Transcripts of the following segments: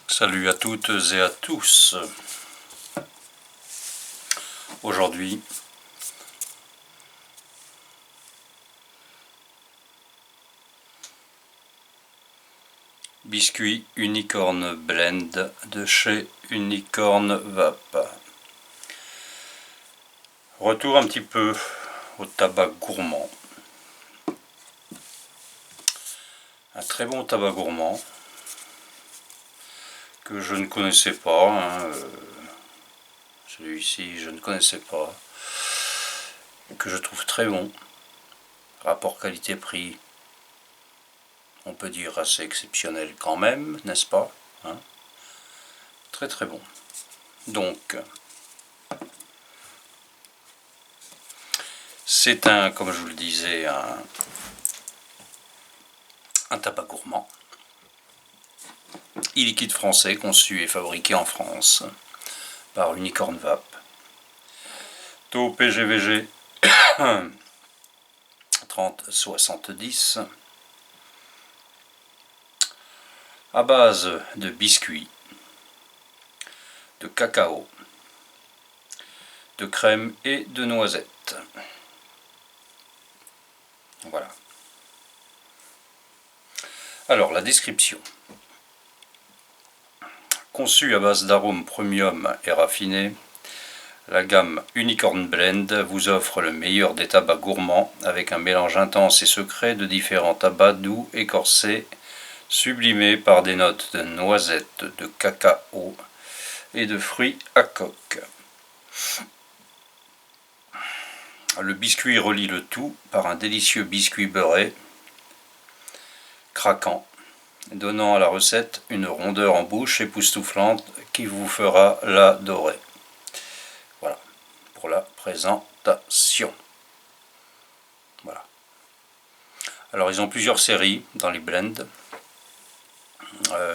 Salut à toutes et à tous. Aujourd'hui, biscuit Unicorn Blend de chez Unicorn Vape. Retour un petit peu au tabac gourmand. Un très bon tabac gourmand que je ne connaissais pas. Celui-ci, je ne connaissais pas. Que je trouve très bon. Rapport qualité-prix, on peut dire assez exceptionnel quand même, n'est-ce pas, Très très bon. Donc, c'est comme je vous le disais, un tabac gourmand. E-liquide français conçu et fabriqué en France par Unicorn Vape. Taux PGVG 30-70. À base de biscuits, de cacao, de crème et de noisettes. Voilà. Alors, la description. Conçu à base d'arômes premium et raffinés, la gamme Unicorn Blend vous offre le meilleur des tabacs gourmands avec un mélange intense et secret de différents tabacs doux et corsés, sublimés par des notes de noisettes, de cacao et de fruits à coque. Le biscuit relie le tout par un délicieux biscuit beurré, craquant, donnant à la recette une rondeur en bouche époustouflante qui vous fera l'adorer. Voilà pour la présentation. Voilà. Alors ils ont plusieurs séries dans les blends.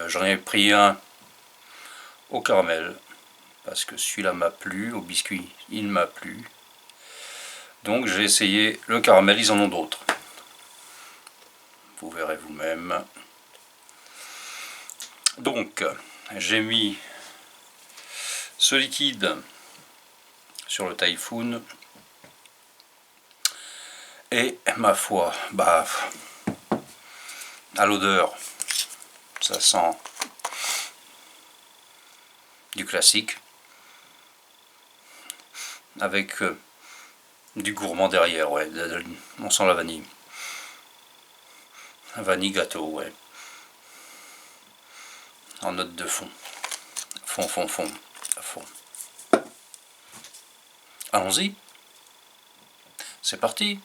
J'en ai pris un au caramel parce que celui-là m'a plu, au biscuit il m'a plu. Donc j'ai essayé le caramel, ils en ont d'autres. Vous verrez vous-même. Donc j'ai mis ce liquide sur le Typhoon et ma foi, à l'odeur, ça sent du classique avec du gourmand derrière, ouais. On sent la vanille. Vanille gâteau, ouais. En note de fond. Fond. Allons-y. C'est parti.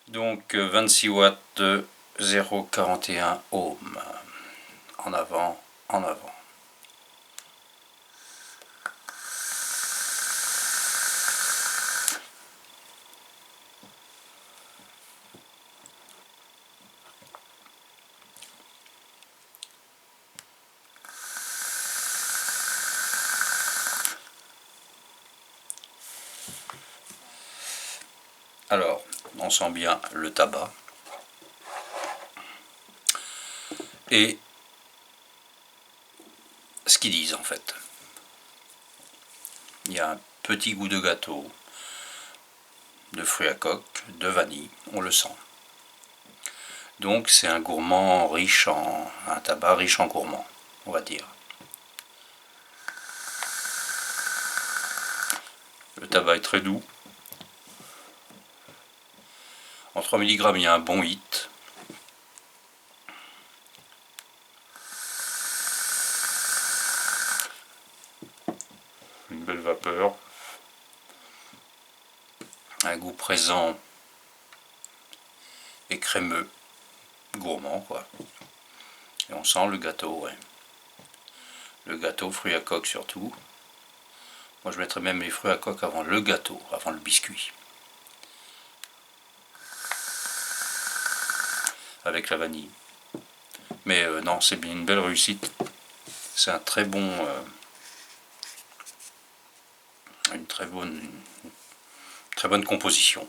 Donc 26 watts de 0,41 ohms. En avant. Alors, on sent bien le tabac. Et ce qu'ils disent en fait. Il y a un petit goût de gâteau, de fruits à coque, de vanille, on le sent. Donc c'est un gourmand riche un tabac riche en gourmand, on va dire. Le tabac est très doux. En 3 mg, il y a un bon hit. Une belle vapeur. Un goût présent et crémeux. Gourmand, quoi. Et on sent le gâteau, ouais. Le gâteau, fruits à coque surtout. Moi, je mettrais même les fruits à coque avant le gâteau, avant le biscuit. Avec la vanille. Mais non, c'est bien une belle réussite. C'est un très bon... une très bonne composition.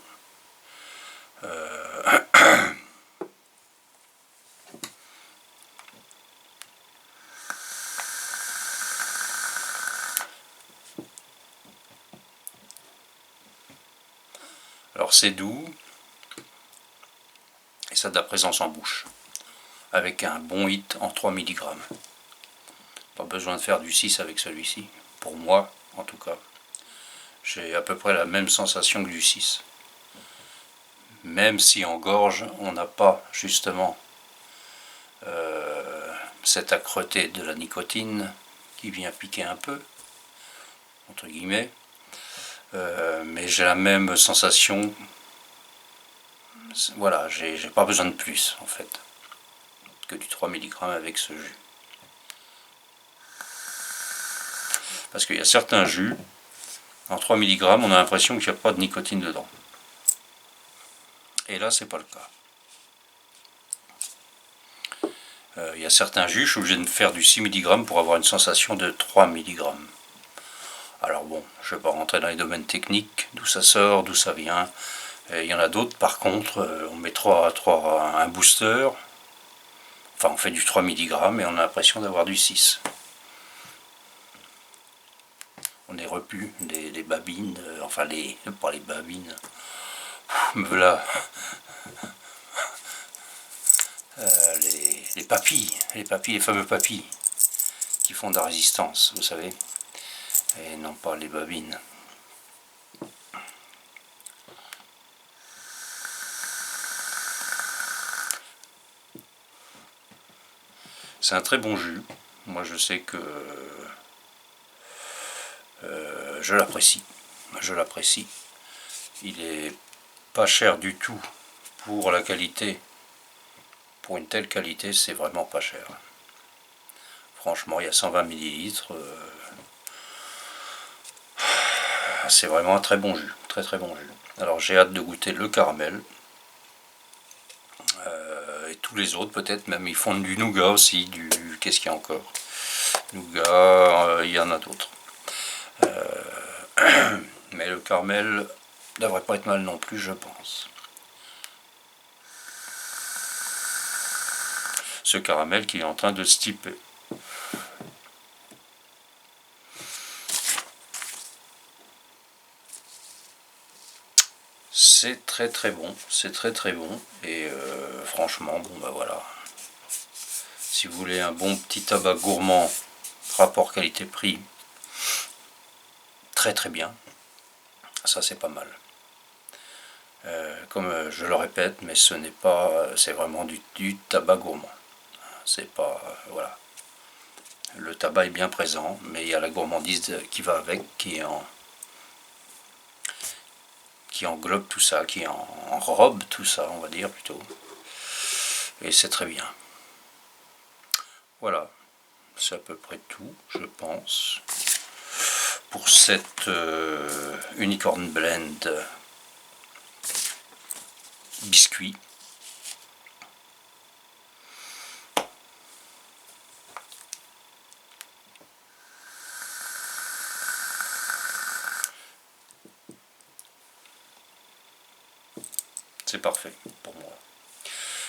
Alors c'est doux, et ça a de la présence en bouche, avec un bon hit en 3 mg. Pas besoin de faire du 6 avec celui-ci, pour moi en tout cas. J'ai à peu près la même sensation que du 6. Même si en gorge, on n'a pas justement cette âcreté de la nicotine qui vient piquer un peu, entre guillemets. Mais j'ai la même sensation. Voilà, j'ai pas besoin de plus en fait que du 3 mg avec ce jus. Parce qu'il y a certains jus, en 3 mg, on a l'impression qu'il n'y a pas de nicotine dedans. Et là, c'est pas le cas. Il y a certains jus, je suis obligé de faire du 6 mg pour avoir une sensation de 3 mg. Alors bon, je ne vais pas rentrer dans les domaines techniques, d'où ça sort, d'où ça vient. Il y en a d'autres, par contre, on met un booster, enfin on fait du 3 mg et on a l'impression d'avoir du 6. On est repu des babines, enfin pas les babines, me voilà. Les papilles, les fameux papilles qui font de la résistance, vous savez, et non pas les babines. C'est un très bon jus. Moi je sais que je l'apprécie. Je l'apprécie. Il est pas cher du tout pour la qualité. Pour une telle qualité, c'est vraiment pas cher. Franchement, il y a 120 ml. C'est vraiment un très bon jus. Très très bon jus. Alors j'ai hâte de goûter le caramel. Et tous les autres peut-être, même ils font du nougat aussi, qu'est-ce qu'il y a encore? Nougat, il y en a d'autres. Mais le caramel devrait pas être mal non plus, je pense. Ce caramel qui est en train de se typer. C'est très très bon, c'est très très bon, et franchement, bon bah voilà. Si vous voulez un bon petit tabac gourmand, rapport qualité-prix, très très bien, ça c'est pas mal. Comme je le répète, mais ce n'est pas, c'est vraiment du tabac gourmand. C'est pas, voilà. Le tabac est bien présent, mais il y a la gourmandise qui va avec, qui englobe tout ça, qui enrobe tout ça, on va dire plutôt. Et c'est très bien. Voilà, c'est à peu près tout, je pense, pour cette Unicorn Blend biscuit. C'est parfait pour moi.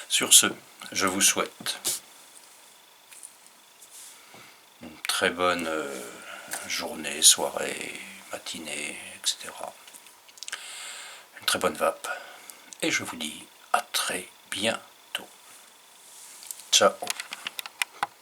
Sur ce, je vous souhaite une très bonne journée, soirée, matinée, etc. Une très bonne vape. Et je vous dis à très bientôt. Ciao.